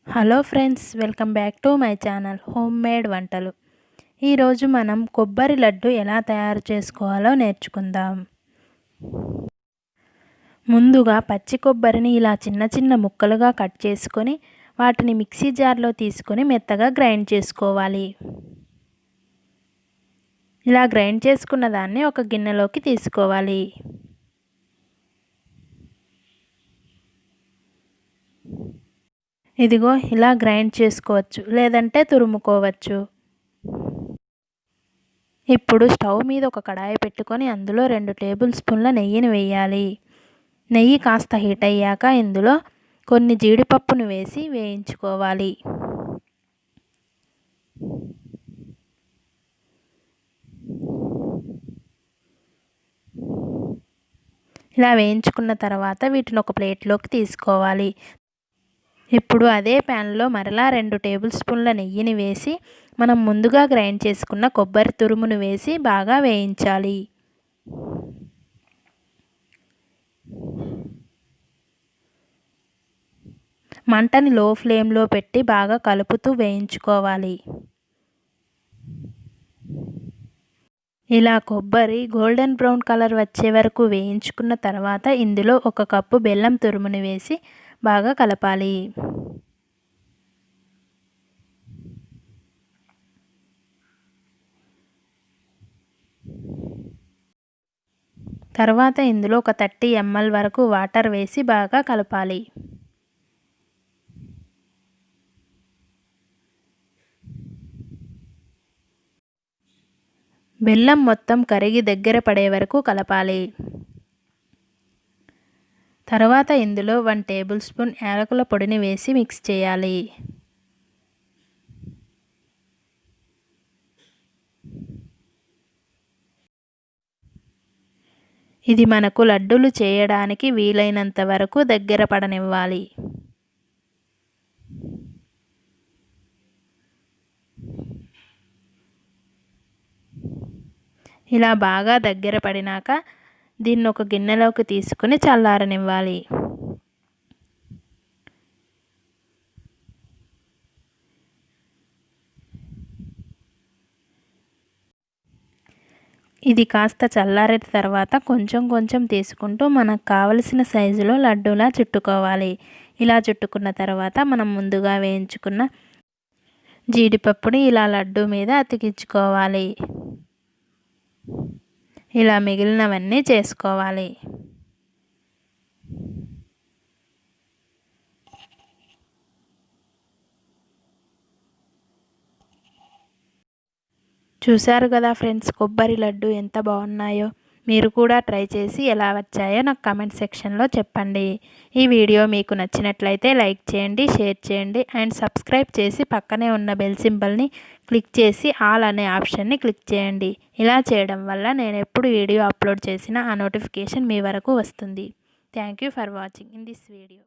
Hello friends, welcome back to my channel home made వంటలు. ఈరోజు మనం కొబ్బరి లడ్డు ఎలా తయారు చేసుకోవాలో నేర్చుకుందాం. ముందుగా పచ్చి కొబ్బరిని ఇలా చిన్న చిన్న ముక్కలుగా కట్ చేసుకొని వాటిని మిక్సీ జార్లో తీసుకొని మెత్తగా గ్రైండ్ చేసుకోవాలి. ఇలా గ్రైండ్ చేసుకున్న దాన్ని ఒక గిన్నెలోకి తీసుకోవాలి. ఇదిగో ఇలా గ్రైండ్ చేసుకోవచ్చు, లేదంటే తురుముకోవచ్చు. ఇప్పుడు స్టవ్ మీద ఒక కడాయి పెట్టుకొని అందులో 2 టేబుల్ స్పూన్ల నెయ్యిని వేయాలి. నెయ్యి కాస్త హీట్ అయ్యాక ఇందులో కొన్ని జీడిపప్పును వేసి వేయించుకోవాలి. ఇలా వేయించుకున్న తర్వాత వీటిని ఒక ప్లేట్లోకి తీసుకోవాలి. ఇప్పుడు అదే ప్యాన్లో మరలా 2 టేబుల్ స్పూన్ల నెయ్యిని వేసి మనం ముందుగా గ్రైండ్ చేసుకున్న కొబ్బరి తురుమును వేసి బాగా వేయించాలి. మంటని లో ఫ్లేమ్లో పెట్టి బాగా కలుపుతూ వేయించుకోవాలి. ఇలా కొబ్బరి గోల్డెన్ బ్రౌన్ కలర్ వచ్చే వరకు వేయించుకున్న తర్వాత ఇందులో 1 కప్పు బెల్లం తురుముని వేసి బాగా కలపాలి. తర్వాత ఇందులో ఒక 30 ml వరకు వాటర్ వేసి బాగా కలపాలి. బెల్లం మొత్తం కరిగి దగ్గర పడే వరకు కలపాలి. తర్వాత ఇందులో 1 టేబుల్ స్పూన్ యాలకుల పొడిని వేసి మిక్స్ చేయాలి. ఇది మనకు లడ్డూలు చేయడానికి వీలైనంత వరకు దగ్గర పడనివ్వాలి. ఇలా బాగా దగ్గర పడినాక దీన్ని ఒక గిన్నెలోకి తీసుకుని చల్లారనివ్వాలి. ఇది కాస్త చల్లారిన తర్వాత కొంచెం కొంచెం తీసుకుంటూ మనకు కావలసిన సైజులో లడ్డూలా చుట్టుకోవాలి. ఇలా చుట్టుకున్న తర్వాత మనం ముందుగా వేయించుకున్న జీడిపప్పుని ఇలా లడ్డు మీద అతికించుకోవాలి. ఇలా మిగిలినవన్నీ చేసుకోవాలి. చూశారు కదా ఫ్రెండ్స్, కొబ్బరి లడ్డు ఎంత బాగున్నాయో. మీరు కూడా ట్రై చేసి ఎలా వచ్చాయో నాకు కామెంట్ సెక్షన్లో చెప్పండి. ఈ వీడియో మీకు నచ్చినట్లయితే లైక్ చేయండి, షేర్ చేయండి అండ్ సబ్స్క్రైబ్ చేసి పక్కనే ఉన్న బెల్ సింబల్ని క్లిక్ చేసి ఆల్ అనే ఆప్షన్ని క్లిక్ చేయండి. ఇలా చేయడం వల్ల నేను ఎప్పుడు వీడియో అప్లోడ్ చేసినా ఆ నోటిఫికేషన్ మీ వరకు వస్తుంది. Thank you for watching in this video.